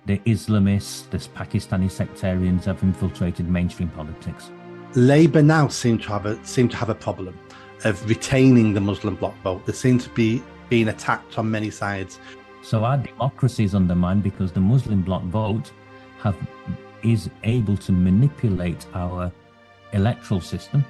the Islamists, the Pakistani sectarians have infiltrated mainstream politics. Labour now seem to have a problem of retaining the Muslim bloc vote. They seem to be being attacked on many sides. So our democracy is undermined because the Muslim bloc vote is able to manipulate our electoral system.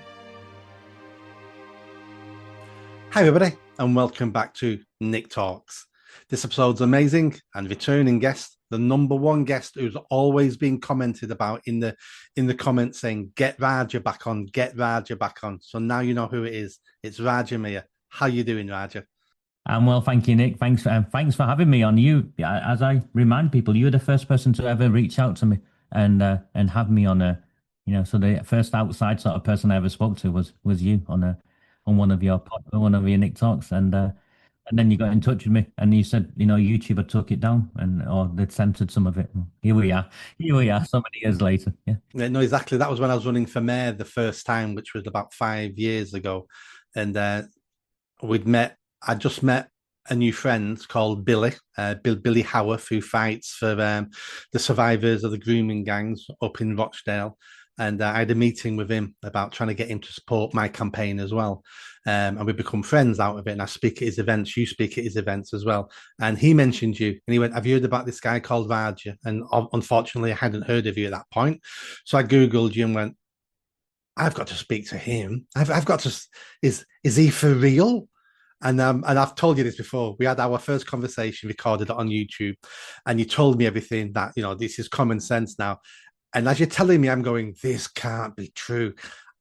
Hi everybody, and welcome back to Nick Talks. This episode's amazing, and returning guest, the number one guest who's always been commented about in the comments saying, get Raja back on, get Raja back on. So now you know who it is. It's Raja Miah. How you doing, Raja? I'm well, thank you, Nick. Thanks for having me on. You, as I remind people, you're the first person to ever reach out to me and have me on a, so the first outside sort of person I ever spoke to was you on one of your Nick Talks, and then you got in touch with me and you said, YouTube had took it down or they'd censored some of it. Here we are so many years later. Yeah, no, exactly. That was when I was running for mayor the first time, which was about 5 years ago, and I just met a new friend called Billy Howarth, who fights for the survivors of the grooming gangs up in Rochdale. And I had a meeting with him about trying to get him to support my campaign as well. And we become friends out of it. And I speak at his events. You speak at his events as well. And he mentioned you. And he went, have you heard about this guy called Raja? And unfortunately, I hadn't heard of you at that point. So I Googled you and went, I've got to speak to him. I've got to, is he for real? And I've told you this before. We had our first conversation recorded on YouTube, and you told me everything that, this is common sense now. And as you're telling me, I'm going, this can't be true.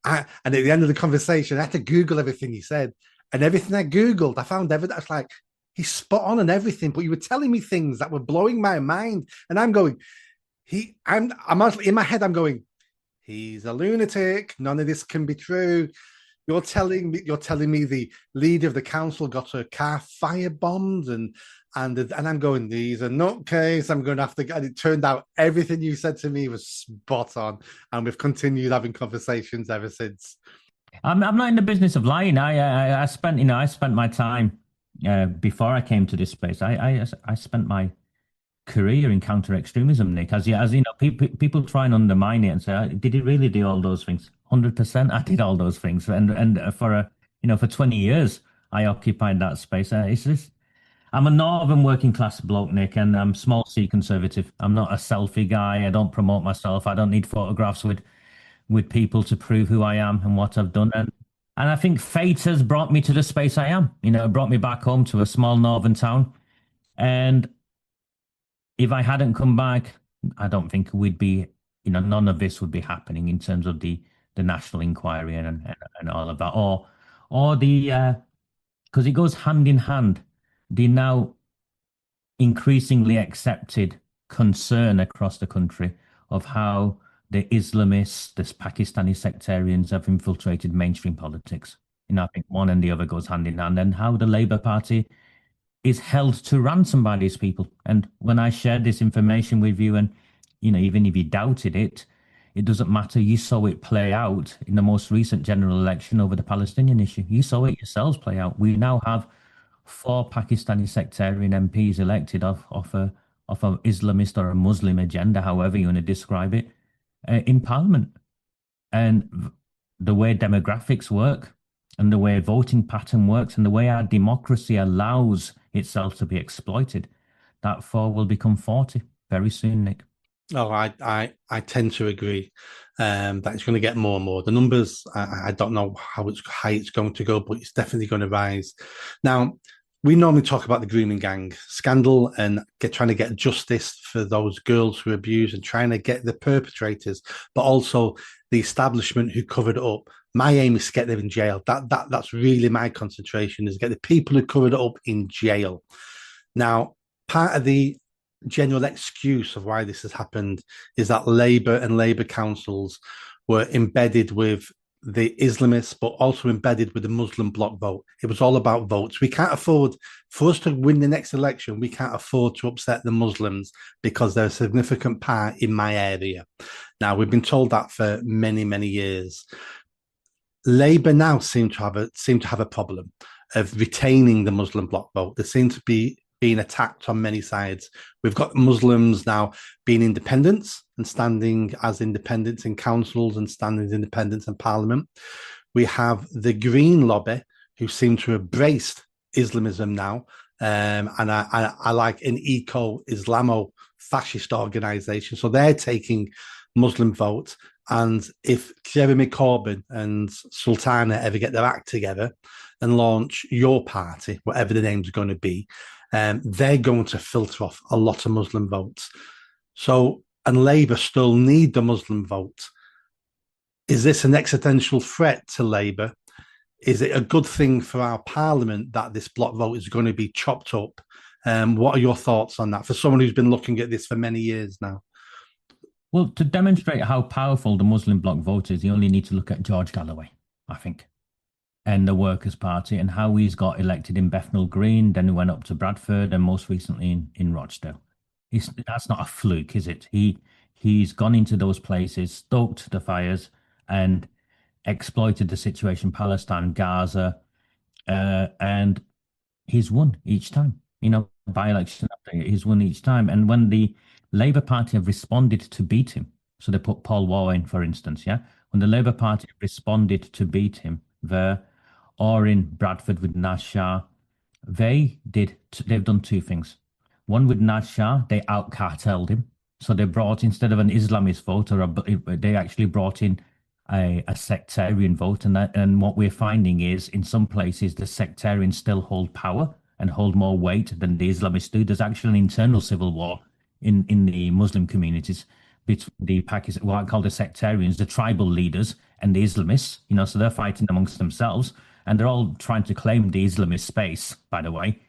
And at the end of the conversation, I had to Google everything he said. And everything I Googled, I found evidence. I was like, he's spot on and everything. But you were telling me things that were blowing my mind. And I'm going, I'm in my head, I'm going, he's a lunatic. None of this can be true. You're telling me the leader of the council got her car firebombed and I'm going, these are nutcase. I'm going to have to. And it turned out everything you said to me was spot on, and we've continued having conversations ever since. I'm not in the business of lying. I spent my time before I came to this space. I spent my career in counter extremism, Nick. As you know, people try and undermine it and say, did he really do all those things? 100%, I did all those things, and for 20 years I occupied that space. I'm a northern working class bloke, Nick, and I'm small C conservative. I'm not a selfie guy. I don't promote myself. I don't need photographs with people to prove who I am and what I've done. And I think fate has brought me to the space I am. It brought me back home to a small northern town. And if I hadn't come back, I don't think we'd be, none of this would be happening in terms of the national inquiry and all of that, or the because it goes hand in hand. The now increasingly accepted concern across the country of how the Islamists, the Pakistani sectarians have infiltrated mainstream politics. I think one and the other goes hand in hand, and how the Labour Party is held to ransom by these people. And when I shared this information with you, and even if you doubted it, it doesn't matter. You saw it play out in the most recent general election over the Palestinian issue. You saw it yourselves play out. We now have 4 Pakistani sectarian MPs elected off a Islamist or a Muslim agenda, however you want to describe it, in Parliament. And the way demographics work, and the way voting pattern works, and the way our democracy allows itself to be exploited, that 4 will become 40 very soon, Nick. Oh, I tend to agree that it's going to get more and more. The numbers, I don't know how high it's going to go, but it's definitely going to rise. Now, we normally talk about the grooming gang scandal and trying to get justice for those girls who were abused and trying to get the perpetrators, but also the establishment who covered it up. My aim is to get them in jail. That's really my concentration, is get the people who covered it up in jail. Now, part of the general excuse of why this has happened is that Labour and Labour councils were embedded with the Islamists, but also embedded with the Muslim bloc vote. It was all about votes. We can't afford, for us to win the next election, we can't afford to upset the Muslims because they're a significant part in my area. Now, we've been told that for many, many years. Labour now seem to have a problem of retaining the Muslim bloc vote. They seem to be being attacked on many sides. We've got Muslims now being independents and standing as independents in councils and standing as independents in parliament. We have the Green lobby, who seem to have embraced Islamism now. And I like an eco-Islamo fascist organization. So they're taking Muslim votes. And if Jeremy Corbyn and Sultana ever get their act together and launch your party, whatever the name's going to be, they're going to filter off a lot of Muslim votes. So, and Labour still need the Muslim vote. Is this an existential threat to Labour? Is it a good thing for our parliament that this block vote is going to be chopped up? What are your thoughts on that for someone who's been looking at this for many years now? Well, to demonstrate how powerful the Muslim bloc vote is, you only need to look at George Galloway, I think, and the Workers' Party and how he's got elected in Bethnal Green, then he went up to Bradford, and most recently in Rochdale. That's not a fluke, is it? He's gone into those places, stoked the fires, and exploited the situation, Palestine, Gaza, and he's won each time. By election after he's won each time. And when the Labour Party have responded to beat him, so they put Paul Waugh in, for instance, yeah. When the Labour Party responded to beat him there, or in Bradford with Naz Shah, they've done two things. One with Naz Shah, they out cartelled him. So they brought, instead of an Islamist vote, they actually brought in a sectarian vote. And what we're finding is in some places the sectarians still hold power and hold more weight than the Islamists do. There's actually an internal civil war in the Muslim communities between the Pakistan, what I call the sectarians, the tribal leaders, and the Islamists. So they're fighting amongst themselves, and they're all trying to claim the Islamist space, by the way,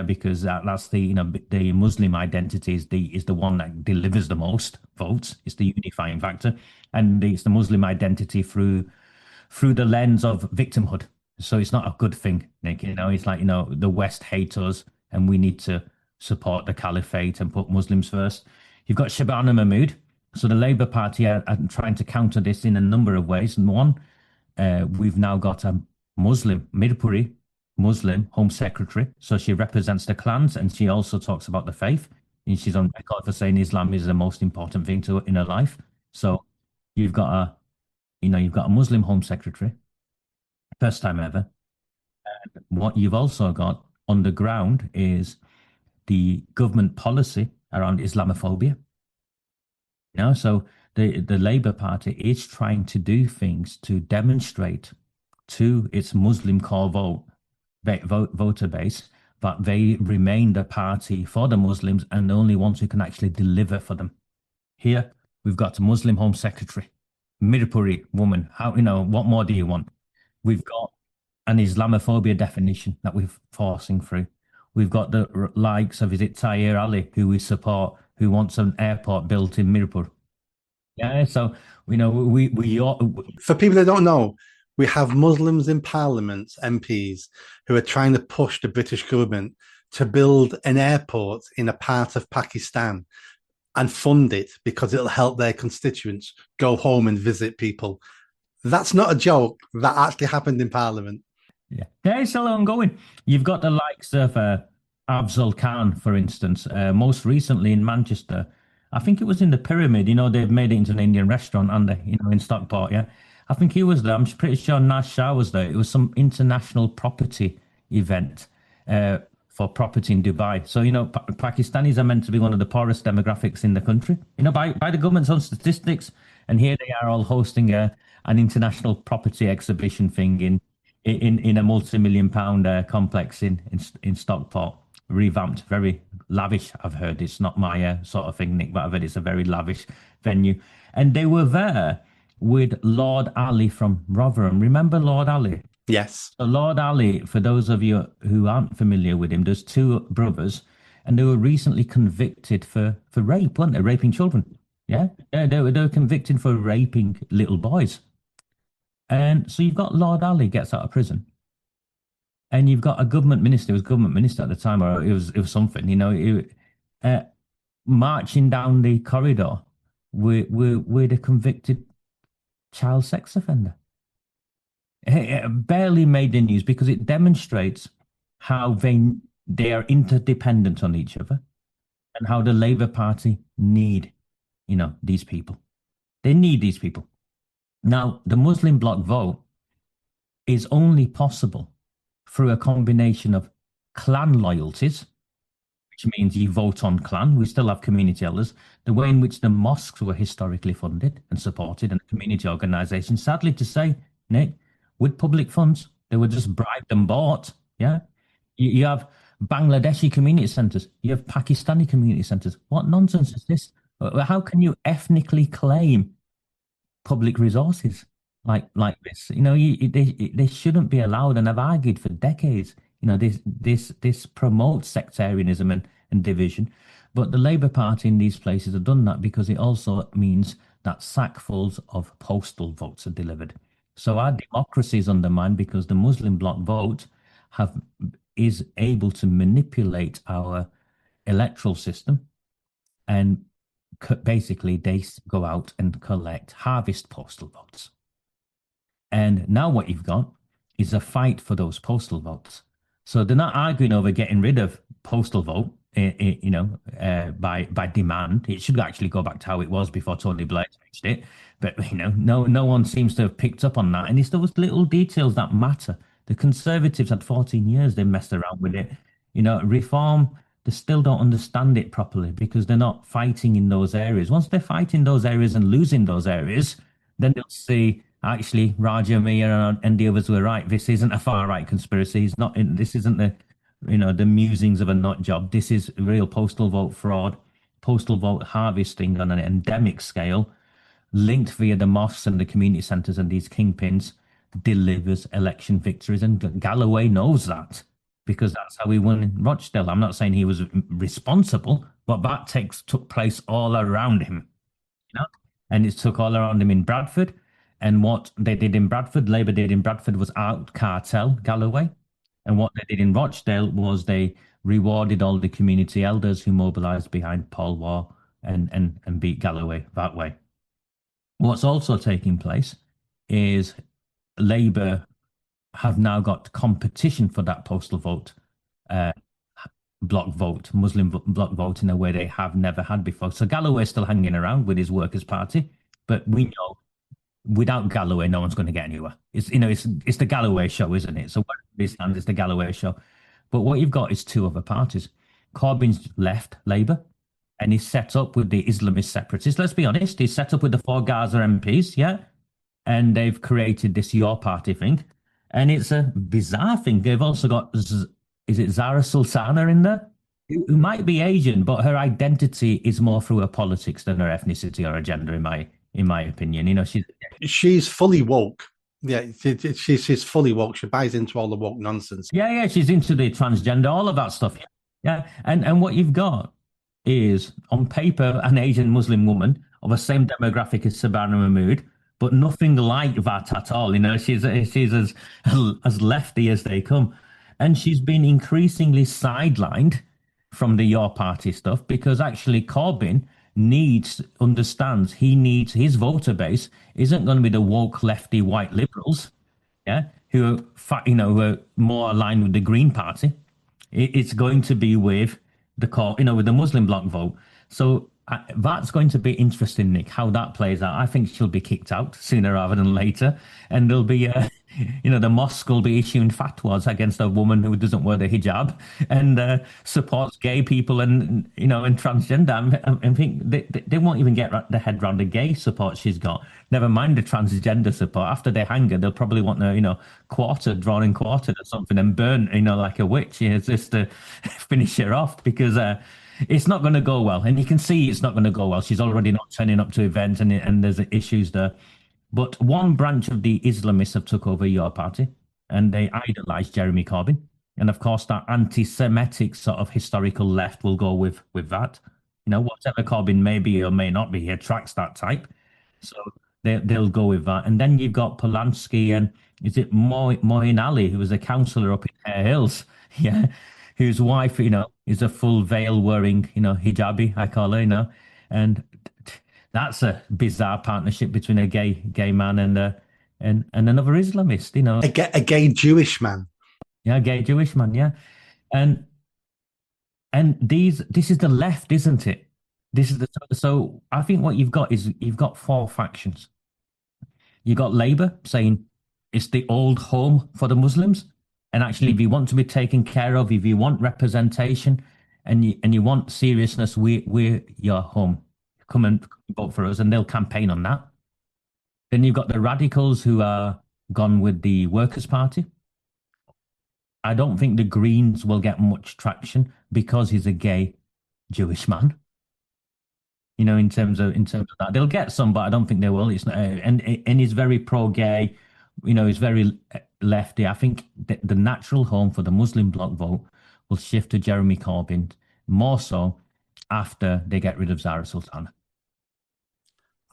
because that's the the Muslim identity is the one that delivers the most votes. It's the unifying factor, and it's the Muslim identity through the lens of victimhood. So it's not a good thing, Nick. It's like the West hate us, and we need to support the caliphate and put Muslims first. You've got Shabana Mahmood. So the Labour Party are trying to counter this in a number of ways. And one, we've now got a Muslim, Mirpuri Muslim Home Secretary. So she represents the clans, and she also talks about the faith. And she's on record for saying Islam is the most important thing in her life. So you've got a Muslim Home Secretary, first time ever. And what you've also got on the ground is the government policy around Islamophobia. So the Labour Party is trying to do things to demonstrate to its Muslim core voter base that they remain the party for the Muslims and the only ones who can actually deliver for them. Here we've got a Muslim Home Secretary, Mirpuri woman. What more do you want? We've got an Islamophobia definition that we're forcing through. We've got the likes of, is it Tahir Ali, who we support, who wants an airport built in Mirpur. Yeah, so we for people that don't know, we have Muslims in Parliament, MPs, who are trying to push the British government to build an airport in a part of Pakistan and fund it because it'll help their constituents go home and visit people. That's not a joke. That actually happened in Parliament. Yeah, it's still ongoing. You've got the likes of Afzal Khan, for instance, most recently in Manchester. I think it was in the Pyramid. They've made it into an Indian restaurant, and in Stockport. Yeah, I think he was there. I'm pretty sure Naz Shah was there. It was some international property event for property in Dubai. So Pakistanis are meant to be one of the poorest demographics in the country. By the government's own statistics, and here they are all hosting an international property exhibition thing in a multi-million-pound complex in Stockport, revamped, very lavish. I've heard it's not my sort of thing, Nick, but I've heard it's a very lavish venue. And they were there with Lord Ali from Rotherham. Remember Lord Ali? Yes. So Lord Ali, for those of you who aren't familiar with him, there's two brothers, and they were recently convicted for rape, weren't they? Raping children. Yeah, they were convicted for raping little boys. And so you've got Lord Ali gets out of prison, and you've got a government minister, it was government minister at the time, or it was something, marching down the corridor with a convicted child sex offender. It barely made the news because it demonstrates how they they are interdependent on each other, and how the Labour Party need, these people. They need these people. Now, the Muslim bloc vote is only possible through a combination of clan loyalties, which means you vote on clan. We still have community elders. The way in which the mosques were historically funded and supported, and community organisations, sadly to say, Nick, with public funds, they were just bribed and bought. Yeah. You have Bangladeshi community centres. You have Pakistani community centres. What nonsense is this? How can you ethnically claim public resources like this? They shouldn't be allowed, and I've argued for decades. This promotes sectarianism and division. But the Labour Party in these places have done that because it also means that sackfuls of postal votes are delivered. So our democracy is undermined because the Muslim bloc vote is able to manipulate our electoral system, and basically they go out and harvest postal votes. And now what you've got is a fight for those postal votes. So they're not arguing over getting rid of postal vote, by demand. It should actually go back to how it was before Tony Blair changed it. But no one seems to have picked up on that. And it's those little details that matter. The Conservatives had 14 years, they messed around with it. Reform, they still don't understand it properly because they're not fighting in those areas. Once they're fighting those areas and losing those areas, then they'll see actually Raja, Miah, and the others were right. This isn't a far right conspiracy. This isn't the musings of a nut job. This is real postal vote fraud, postal vote harvesting on an endemic scale, linked via the mosques and the community centres, and these kingpins delivers election victories. And Galloway knows that because that's how he won in Rochdale. I'm not saying he was responsible, but that took place all around him. And it took all around him in Bradford. And what they did in Bradford, Labour did in Bradford, was out cartel Galloway. And what they did in Rochdale was they rewarded all the community elders who mobilised behind Paul War and beat Galloway that way. What's also taking place is Labour have now got competition for that postal vote, block vote, Muslim block vote, in a way they have never had before. So Galloway's still hanging around with his Workers' Party, but we know without Galloway, no one's going to get anywhere. It's the Galloway show, isn't it? So where it stands, it's the Galloway show. But what you've got is two other parties. Corbyn's left Labour, and he's set up with the Islamist separatists. Let's be honest, he's set up with the four Gaza MPs, yeah? And they've created this Your Party thing. And it's a bizarre thing. They've also got, is it Zara Sultana in there? Who might be Asian, but her identity is more through her politics than her ethnicity or her gender, in my opinion. She's fully woke. Yeah, she's fully woke. She buys into all the woke nonsense. Yeah, she's into the transgender, all of that stuff. Yeah, and what you've got is, on paper, an Asian Muslim woman of the same demographic as Sabana Mahmood, but nothing like that at all. She's as lefty as they come, and she's been increasingly sidelined from the Your Party stuff because actually Corbyn understands he needs his voter base isn't going to be the woke lefty white liberals, yeah, who are more aligned with the Green Party. It's going to be with with the Muslim bloc vote. So that's going to be interesting, Nick, how that plays out. I think she'll be kicked out sooner rather than later, and there'll be the mosque will be issuing fatwas against a woman who doesn't wear the hijab and supports gay people and transgender. I think they won't even get their head around the gay support she's got. Never mind the transgender support. After they hang her, they'll probably want her, drawn and quartered or something and burnt, like a witch, just to finish her off because it's not going to go well. And you can see it's not going to go well. She's already not turning up to events and there's issues there. But one branch of the Islamists have took over Your Party and they idolize Jeremy Corbyn. And of course, that anti-Semitic sort of historical left will go with that. Whatever Corbyn may be or may not be, he attracts that type. So they'll go with that. And then you've got Polanski and is it Moin Ali, who was a councillor up in Hare Hills, yeah, whose wife, is a full veil wearing, hijabi, I call her, and that's a bizarre partnership between a gay man and another Islamist, a gay Jewish man. Yeah, gay Jewish man, yeah. And And this is the left, isn't it? This is the so I think what you've got is you've got four factions. You got Labour saying it's the old home for the Muslims, and actually, if you want to be taken care of, if you want representation, and you want seriousness, we're your home. Come and vote for us, and they'll campaign on that. Then you've got the radicals who are gone with the Workers' Party. I don't think the Greens will get much traction because he's a gay Jewish man. In terms of that, they'll get some, but I don't think they will. It's not, and he's very pro-gay. He's very lefty. I think the natural home for the Muslim bloc vote will shift to Jeremy Corbyn more so after they get rid of Zara Sultana.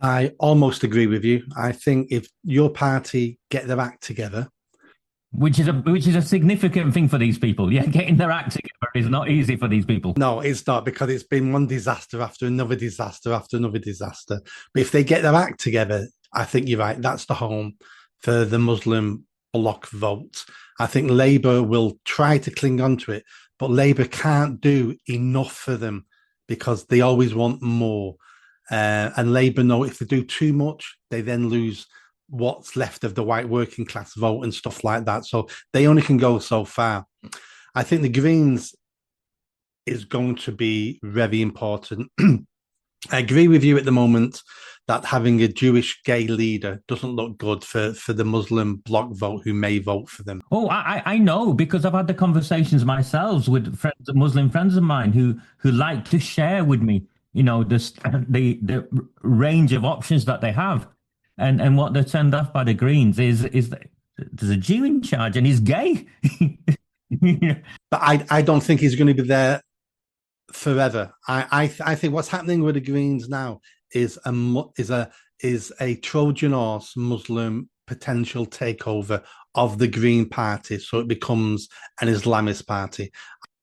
I almost agree with you. I think if your party get their act together, Which is a significant thing for these people. Yeah, getting their act together is not easy for these people. no, it's not, because it's been one disaster after another disaster after another disaster. But if they get their act together, I think you're right. That's the home for the Muslim bloc vote. I think Labour will try to cling on to it, but Labour can't do enough for them because they always want more. And Labour know if they do too much, they then lose what's left of the white working class vote and stuff like that. So they only can go so far. I think the Greens is going to be very important. I agree with you at the moment that having a Jewish gay leader doesn't look good for the Muslim bloc vote who may vote for them. Oh, I know because I've had the conversations myself with Muslim friends of mine who like to share with me, the range of options that they have, and what they're turned off by the Greens is that there's a Jew in charge and he's gay. But I don't think he's going to be there forever. I think what's happening with the Greens now is a Trojan horse Muslim potential takeover of the Green Party, so it becomes an Islamist party.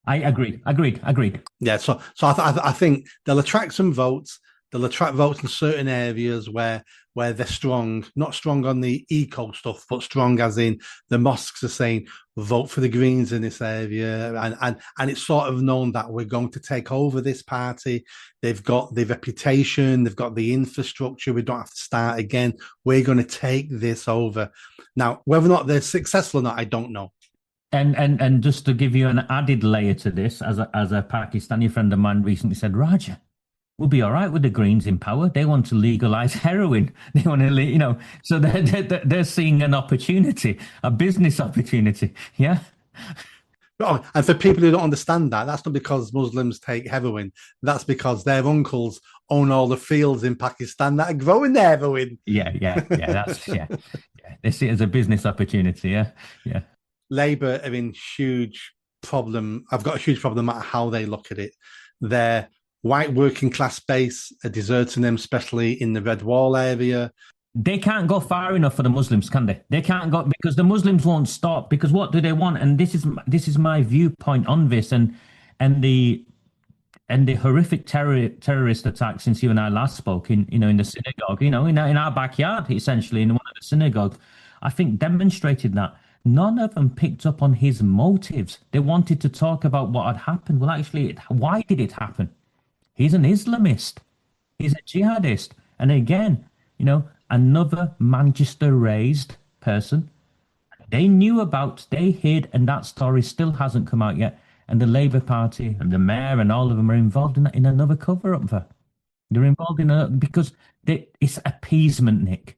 I agree. Agreed. Yeah, so I think they'll attract some votes. They'll attract votes in certain areas where they're strong, not strong on the eco stuff, but strong as in the mosques are saying vote for the Greens in this area, and it's sort of known that we're going to take over this party. They've got the reputation, they've got the infrastructure. We don't have to start again. We're going to take this over. Now, whether or not they're successful or not, I don't know. And just to give you an added layer to this, as a Pakistani friend of mine recently said, Raja, we'll be all right with the Greens in power. They want to legalize heroin. They want to, so they're seeing an opportunity, a business opportunity. Yeah. Oh, and for people who don't understand that, that's not because Muslims take heroin. That's because their uncles own all the fields in Pakistan that are growing the heroin. Yeah. That's yeah. They see it as a business opportunity. Yeah. Labour are in huge problem. I've got a huge problem no matter how they look at it. Their white working class base are deserting them, especially in the Red Wall area. They can't go far enough for the Muslims, can they? They can't go because the Muslims won't stop. Because what do they want? And this is my viewpoint on this, and the horrific terrorist attacks since you and I last spoke in the synagogue, in our backyard, essentially in one of the synagogues, I think demonstrated that none of them picked up on his motives. They wanted to talk about what had happened. Well, actually, why did it happen? He's an Islamist. He's a jihadist. And again, another Manchester-raised person. They hid, and that story still hasn't come out yet. And the Labour Party and the mayor and all of them are involved in another cover-up there. They're involved because it's appeasement, Nick.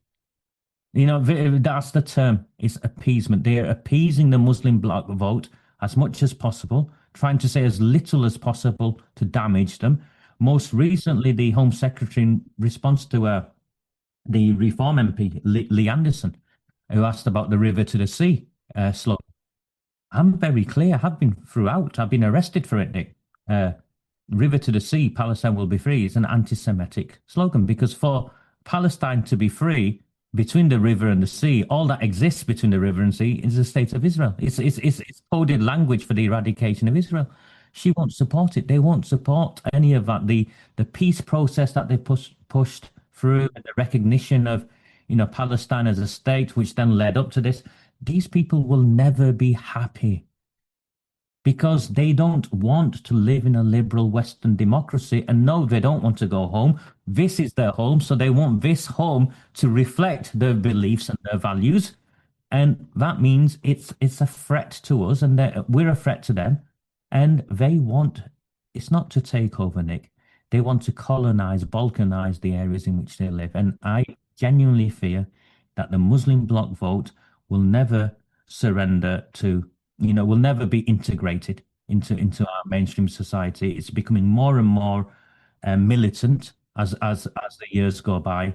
That's the term. It's appeasement. They are appeasing the Muslim bloc vote as much as possible, trying to say as little as possible to damage them. Most recently, the Home Secretary, in response to the Reform MP, Lee Anderson, who asked about the river to the sea slogan. I'm very clear. I have been throughout. I've been arrested for it, Nick. River to the sea, Palestine will be free is an anti-Semitic slogan because for Palestine to be free, between the river and the sea, all that exists between the river and sea is the state of Israel. It's coded language for the eradication of Israel. She won't support it. They won't support any of that. The peace process that they pushed through, the recognition of Palestine as a state, which then led up to this. These people will never be happy. because they don't want to live in a liberal Western democracy. And no, they don't want to go home. This is their home. So they want this home to reflect their beliefs and their values. And that means it's a threat to us, and we're a threat to them. And they want it's not to take over, Nick. They want to colonize, balkanize the areas in which they live. And I genuinely fear that the Muslim bloc vote will never surrender to, will never be integrated into our mainstream society. It's becoming more and more militant as the years go by,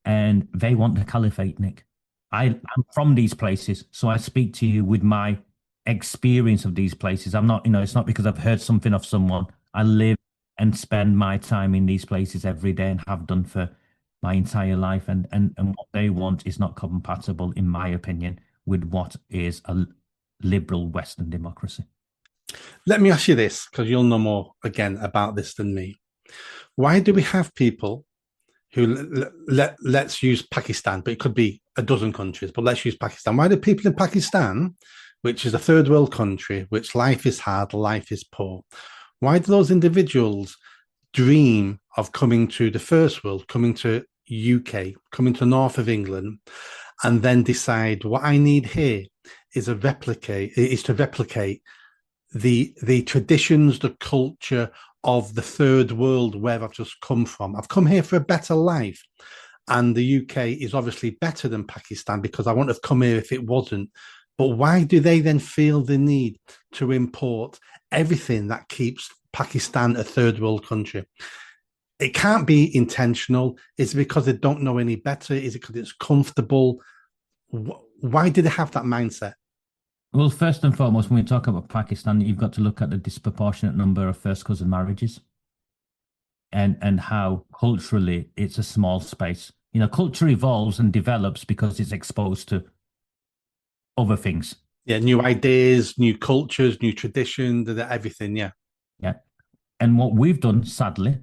and they want the caliphate, Nick. I'm from these places, so I speak to you with my experience of these places. I'm not, it's not because I've heard something of someone. I live and spend my time in these places every day and have done for my entire life. And what they want is not compatible, in my opinion, with what is a liberal Western democracy. Let me ask you this, because you'll know more again about this than me. Why do we have people who let's use Pakistan, but it could be a dozen countries, but let's use Pakistan. Why do people in Pakistan, which is a third world country, which life is hard, life is poor, why do those individuals dream of coming to the first world, coming to UK, coming to north of England, and then decide what I need here is to replicate the traditions, the culture of the third world where I've just come from. I've come here for a better life. And the UK is obviously better than Pakistan because I wouldn't have come here if it wasn't. But why do they then feel the need to import everything that keeps Pakistan a third world country? It can't be intentional. Is it because they don't know any better? Is it because it's comfortable? Why do they have that mindset? Well, first and foremost, when we talk about Pakistan, you've got to look at the disproportionate number of first cousin marriages and how culturally it's a small space. Culture evolves and develops because it's exposed to other things. Yeah, new ideas, new cultures, new tradition, everything. Yeah. Yeah. And what we've done, sadly,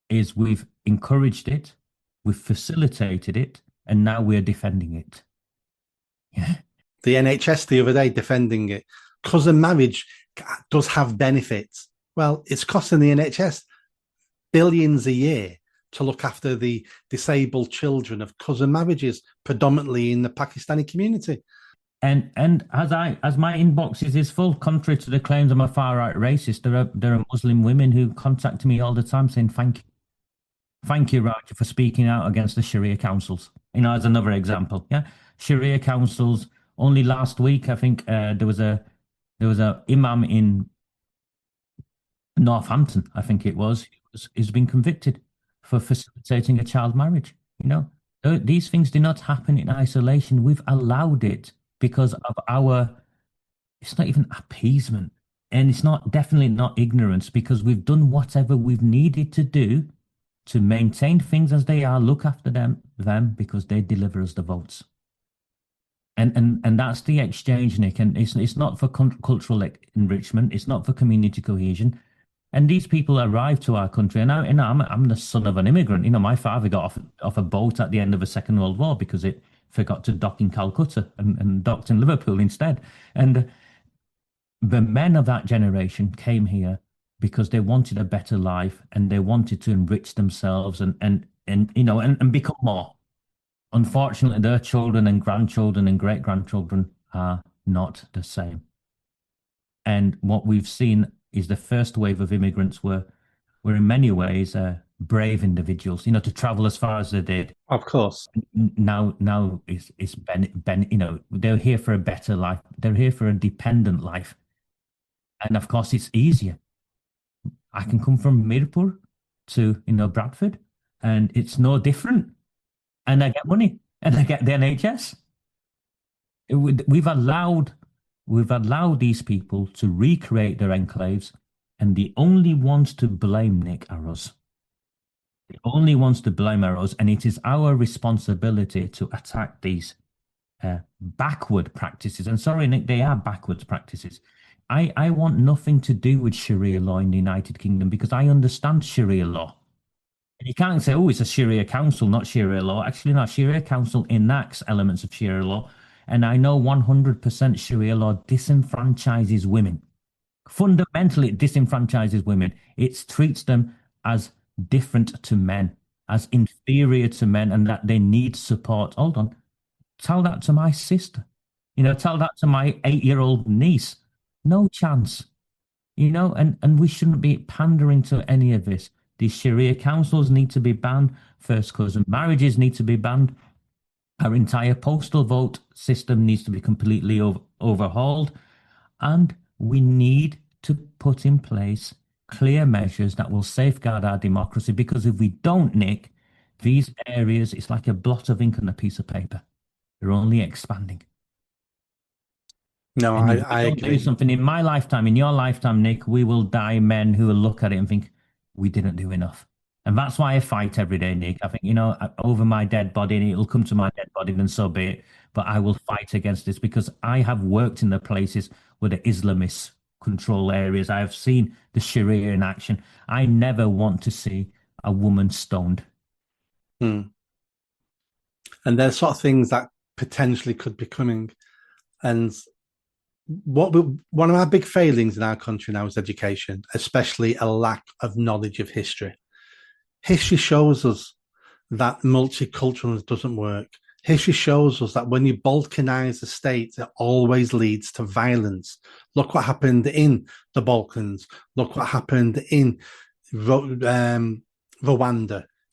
is we've encouraged it, we've facilitated it, and now we're defending it. Yeah. The NHS the other day defending it. Cousin marriage does have benefits. Well, it's costing the NHS billions a year to look after the disabled children of cousin marriages, predominantly in the Pakistani community. And as my inbox is full, contrary to the claims I'm a far right racist, there are Muslim women who contact me all the time saying thank you, Roger, for speaking out against the Sharia councils. As another example, yeah, Sharia councils. Only last week, I think there was a imam in Northampton, I think it was, who's been convicted for facilitating a child marriage. These things do not happen in isolation. We've allowed it because of it's not even appeasement, and it's definitely not ignorance, because we've done whatever we've needed to do to maintain things as they are, look after them because they deliver us the votes. And that's the exchange, Nick. And it's not for cultural enrichment. It's not for community cohesion. And these people arrive to our country, and I'm the son of an immigrant. My father got off a boat at the end of the Second World War because it forgot to dock in Calcutta and docked in Liverpool instead. And the men of that generation came here because they wanted a better life and they wanted to enrich themselves and become more. Unfortunately, their children and grandchildren and great-grandchildren are not the same. And what we've seen is the first wave of immigrants were in many ways brave individuals, to travel as far as they did. Of course. Now it's they're here for a better life. They're here for a dependent life. And of course, it's easier. I can come from Mirpur to, Bradford, and it's no different. And I get money, and I get the NHS. We've allowed these people to recreate their enclaves, and the only ones to blame, Nick, are us. The only ones to blame are us, and it is our responsibility to attack these backward practices. And sorry, Nick, they are backwards practices. I want nothing to do with Sharia law in the United Kingdom because I understand Sharia law. And you can't say, oh, it's a Sharia council, not Sharia law. Actually, no, Sharia council enacts elements of Sharia law. And I know 100% Sharia law disenfranchises women. Fundamentally, it disenfranchises women. It treats them as different to men, as inferior to men, and that they need support. Hold on. Tell that to my sister. Tell that to my 8-year-old niece. No chance. And we shouldn't be pandering to any of this. These Sharia councils need to be banned. First cousin marriages need to be banned. Our entire postal vote system needs to be completely overhauled. And we need to put in place clear measures that will safeguard our democracy. Because if we don't, Nick, these areas, it's like a blot of ink on a piece of paper. They're only expanding. No, And if we I don't do agree. something in my lifetime, in your lifetime, Nick, we will die men who will look at it and think, we didn't do enough. And that's why I fight every day, Nick. I think, over my dead body, and it'll come to my dead body, then so be it. But I will fight against this because I have worked in the places where the Islamists control areas. I have seen the Sharia in action. I never want to see a woman stoned. Hmm. And there's sort of things that potentially could be coming. And one of our big failings in our country now is education, especially a lack of knowledge of history. History shows us that multiculturalism doesn't work. History shows us that when you balkanize a state, it always leads to violence. Look what happened in the Balkans. Look what happened in Rwanda.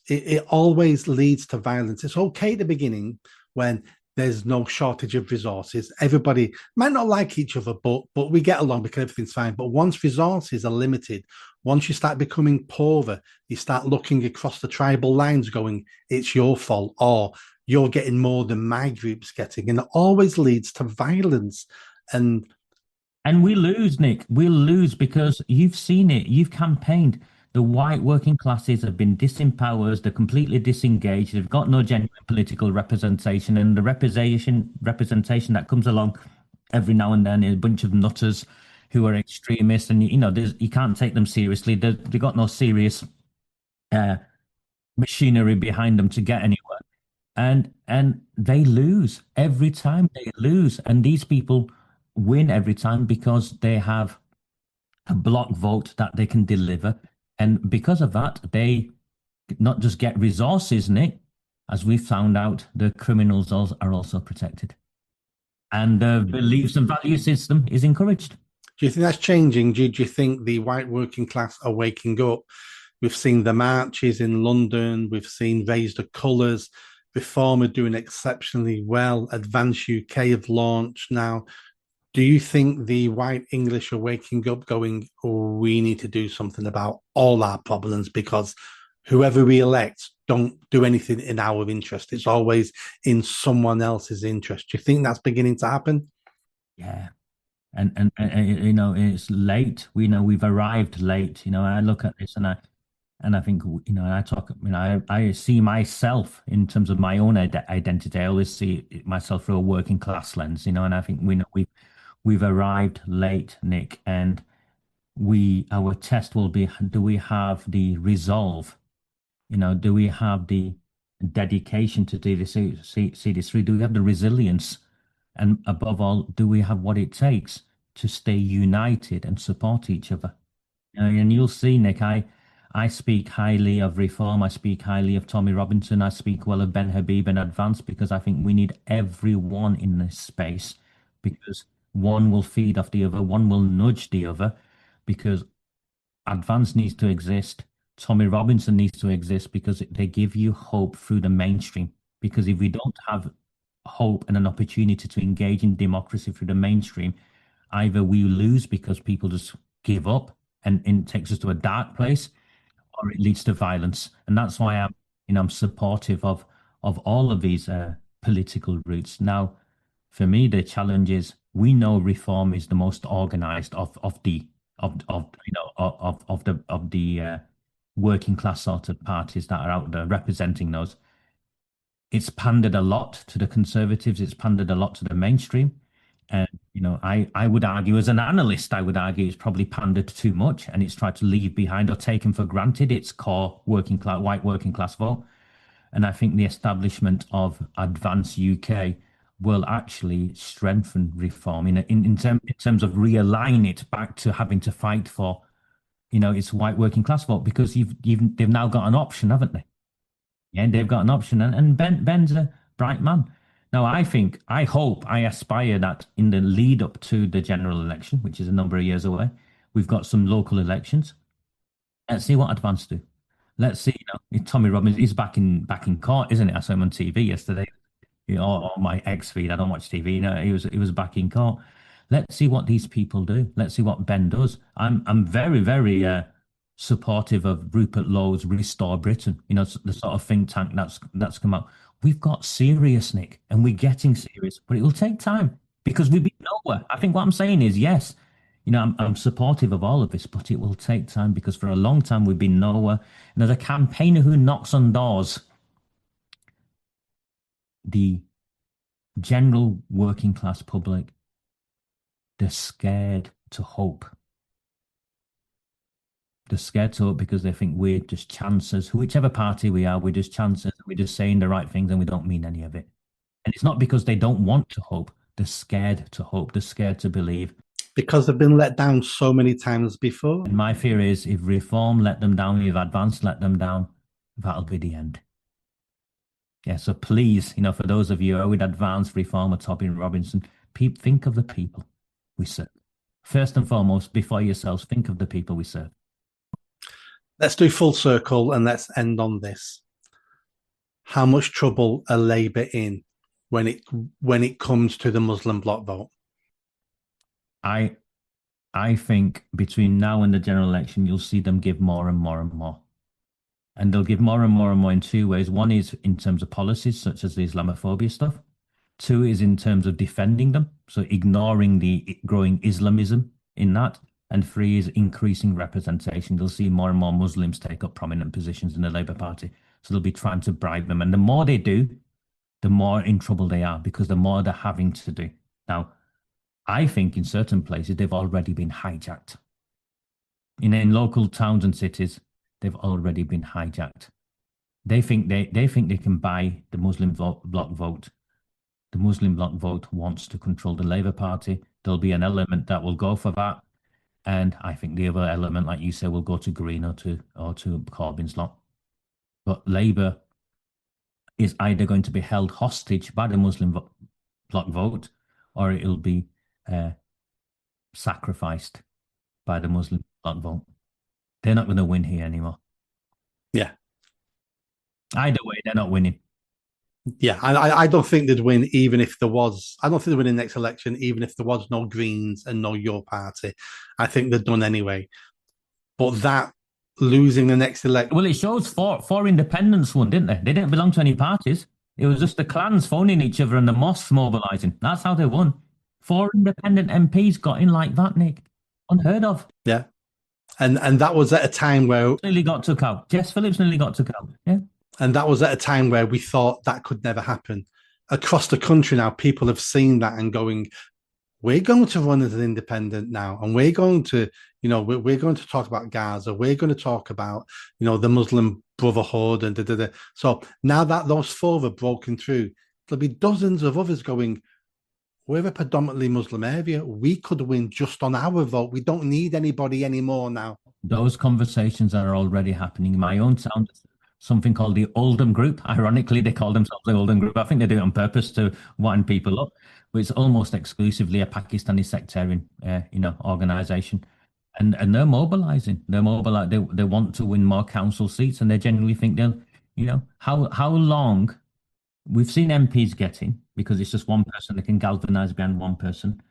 It always leads to violence. It's okay at the beginning when there's no shortage of resources. Everybody might not like each other, but we get along because everything's fine. But once resources are limited, once you start becoming poorer, you start looking across the tribal lines, going, "It's your fault," or "You're getting more than my group's getting," and it always leads to violence. And And we lose, Nick. We'll lose because you've seen it. You've campaigned. The white working classes have been disempowered. They're completely disengaged. They've got no genuine political representation, and the representation that comes along every now and then is a bunch of nutters who are extremists, and you can't take them seriously. They've got no serious uh, machinery behind them to get anywhere, and they lose every time. They lose, and these people win every time because they have a block vote that they can deliver. And because of that, they not just get resources, Nick, as we found out, the criminals are also protected. And the beliefs and value system is encouraged. do you think that's changing? Do you think the white working class are waking up? We've seen the marches in London. We've seen Raise the Colours. Reform are doing exceptionally well. Advance UK have launched now. Do you think the white English are waking up going, oh, we need to do something about all our problems because whoever we elect don't do anything in our interest. It's always in someone else's interest. Do you think that's beginning to happen? Yeah. And it's late. We know we've arrived late. I look at this and I think I talk. I see myself in terms of my own identity. I always see myself through a working class lens. And I think we know we've arrived late, Nick. And our test will be: do we have the resolve? Do we have the dedication to do this? See this through? Do we have the resilience? And above all, do we have what it takes to stay united and support each other? And you'll see, Nick, I speak highly of reform. I speak highly of Tommy Robinson. I speak well of Ben Habib and Advance because I think we need everyone in this space because one will feed off the other, one will nudge the other because Advance needs to exist. Tommy Robinson needs to exist because they give you hope through the mainstream. Because if we don't have hope and an opportunity to engage in democracy through the mainstream, either we lose because people just give up and it takes us to a dark place, or it leads to violence. And that's why I'm supportive of all of these political routes. Now, for me, the challenge is we know reform is the most organized of the working class sort of parties that are out there representing those. It's pandered a lot to the conservatives. It's pandered a lot to the mainstream. And I would argue, as an analyst, I would argue it's probably pandered too much, and it's tried to leave behind or taken for granted its core white working class vote. And I think the establishment of Advance UK will actually strengthen reform in terms of realign it back to having to fight for, its white working class vote because they've now got an option, haven't they? Yeah, they've got an option, and Ben's a bright man. Now, I hope, I aspire that in the lead up to the general election, which is a number of years away, we've got some local elections. Let's see what Advance do. Let's see, if Tommy Robbins is back in court, isn't it? I saw him on TV yesterday. Or my X feed. I don't watch TV. He was back in court. Let's see what these people do. Let's see what Ben does. I'm very, very supportive of Rupert Lowe's Restore Britain. The sort of think tank that's come out. We've got serious, Nick, and we're getting serious, but it'll take time because we've been nowhere. I think what I'm saying is yes. I'm supportive of all of this, but it will take time because for a long time we've been nowhere. The campaigner who knocks on doors, the general working class public, they're scared to hope. They're scared to hope because they think we're just chancers. Whichever party we are, we're just chancers. We're just saying the right things and we don't mean any of it. And it's not because they don't want to hope. They're scared to hope. They're scared to believe. Because they've been let down so many times before. And my fear is if Reform let them down, if Advance let them down, that'll be the end. Yeah, so please, for those of you who would Advance, Reform, or Toby and Robinson, think of the people we serve. First and foremost, before yourselves, think of the people we serve. Let's do full circle and let's end on this. How much trouble are Labour in when it comes to the Muslim bloc vote? I think between now and the general election, you'll see them give more and more and more. And they'll give more and more and more in two ways. One is in terms of policies, such as the Islamophobia stuff. Two is in terms of defending them, so ignoring the growing Islamism in that. And three is increasing representation. They'll see more and more Muslims take up prominent positions in the Labour Party. So they'll be trying to bribe them. And the more they do, the more in trouble they are because the more they're having to do. Now, I think in certain places they've already been hijacked. In local towns and cities, they've already been hijacked. They think they can buy the Muslim bloc vote. The Muslim bloc vote wants to control the Labour Party. There'll be an element that will go for that. And I think the other element, like you say, will go to Green or to Corbyn's lot. But Labour is either going to be held hostage by the Muslim bloc vote or it'll be sacrificed by the Muslim bloc vote. They're not going to win here anymore. Yeah. Either way, they're not winning. Yeah, I don't think they'd win even if there was. I don't think they'd win in the next election, even if there was no Greens and no Your Party. I think they're done anyway. But that losing the next election. Well, it shows four independents won, didn't they? They didn't belong to any parties. It was just the clans phoning each other and the mosques mobilising. That's how they won. 4 independent MPs got in like that, Nick. Unheard of. Yeah. And that was at a time where nearly got took out. Jess Phillips nearly got took out. Yeah. And that was at a time where we thought that could never happen. Across the country now, people have seen that and going, we're going to run as an independent now. And we're going to, we're going to talk about Gaza. We're going to talk about, the Muslim Brotherhood and da. So now that those 4 have broken through, there'll be dozens of others going, we're a predominantly Muslim area. We could win just on our vote. We don't need anybody anymore now. Those conversations are already happening in my own town. Something called the Oldham Group. Ironically, they call themselves the Oldham Group. I think they do it on purpose to wind people up. But it's almost exclusively a Pakistani sectarian, organisation, and they're mobilising. They want to win more council seats, and they genuinely think they'll. How long we've seen MPs getting because it's just one person that can galvanise behind one person.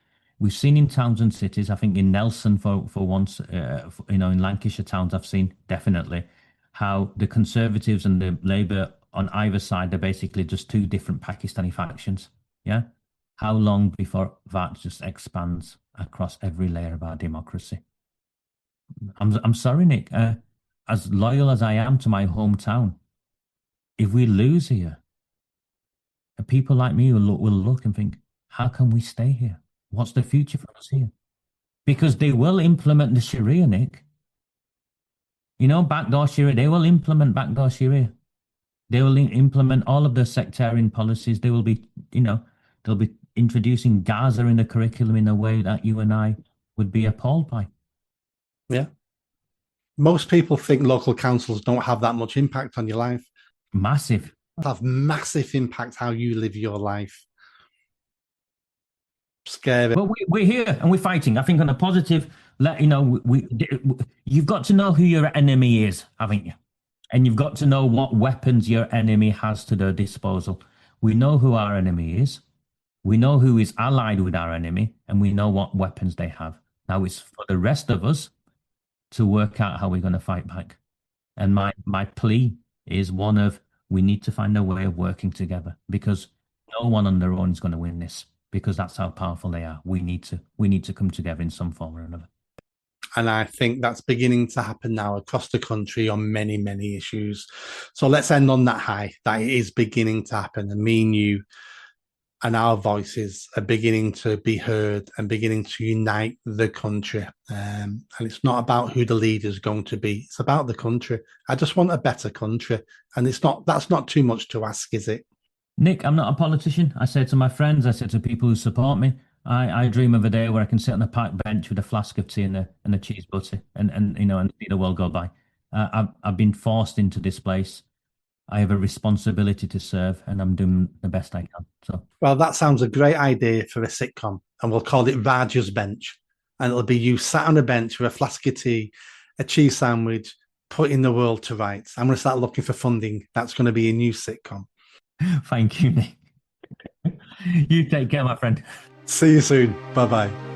We've seen in towns and cities. I think in Nelson for once, in Lancashire towns, I've seen definitely how the Conservatives and the Labour on either side are basically just 2 different Pakistani factions. Yeah. How long before that just expands across every layer of our democracy? I'm sorry, Nick. As loyal as I am to my hometown, if we lose here, people like me will look and think, how can we stay here? What's the future for us here? Because they will implement the Sharia, Nick. Backdoor Sharia, they will implement backdoor Sharia. They will implement all of the sectarian policies. They will be, They'll be introducing Gaza in the curriculum in a way that you and I would be appalled by. Yeah. Most people think local councils don't have that much impact on your life. Massive. Have massive impact how you live your life. Scary. But we're here and we're fighting. I think on a positive, you've got to know who your enemy is, haven't you? And you've got to know what weapons your enemy has to their disposal. We know who our enemy is. We know who is allied with our enemy, and we know what weapons they have. Now it's for the rest of us to work out how we're going to fight back. And my plea is one of, we need to find a way of working together, because no one on their own is going to win this, because that's how powerful they are. We need to come together in some form or another. And I think that's beginning to happen now across the country on many, many issues. So let's end on that high, that it is beginning to happen. And me and you and our voices are beginning to be heard and beginning to unite the country. And it's not about who the leader is going to be. It's about the country. I just want a better country. And that's not too much to ask, is it? Nick, I'm not a politician. I say to my friends, I say to people who support me, I dream of a day where I can sit on a park bench with a flask of tea and a cheese butty and see the world go by. I've been forced into this place. I have a responsibility to serve, and I'm doing the best I can. So, well, that sounds a great idea for a sitcom, and we'll call it Raja's Bench. And it'll be you sat on a bench with a flask of tea, a cheese sandwich, putting the world to rights. I'm going to start looking for funding. That's going to be a new sitcom. Thank you, Nick. You take care, my friend. See you soon. Bye-bye.